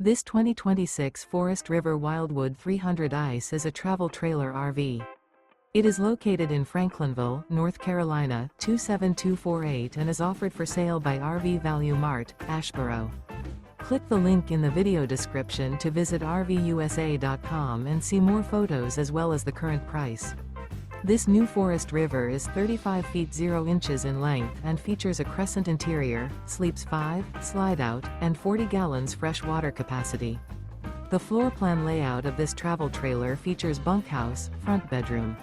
This 2026 Forest River Wildwood 300 ICE is a travel trailer RV. It is located in Franklinville, North Carolina, 27248 and is offered for sale by RV Value Mart, Asheboro. Click the link in the video description to visit RVUSA.com and see more photos as well as the current price. This new Forest River is 35 feet 0 inches in length and features a Crescent interior, sleeps 5, slide-out, and 40 gallons fresh water capacity. The floor plan layout of this travel trailer features bunkhouse, front bedroom.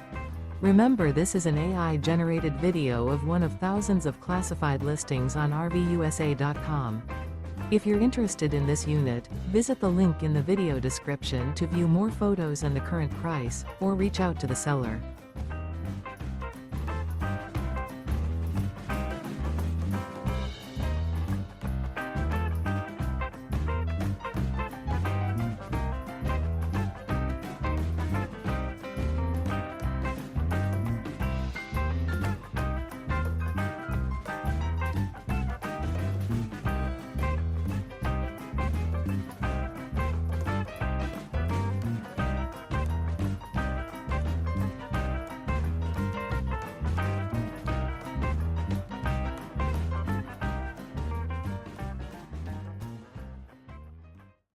Remember, this is an AI-generated video of one of thousands of classified listings on RVUSA.com. If you're interested in this unit, visit the link in the video description to view more photos and the current price, or reach out to the seller.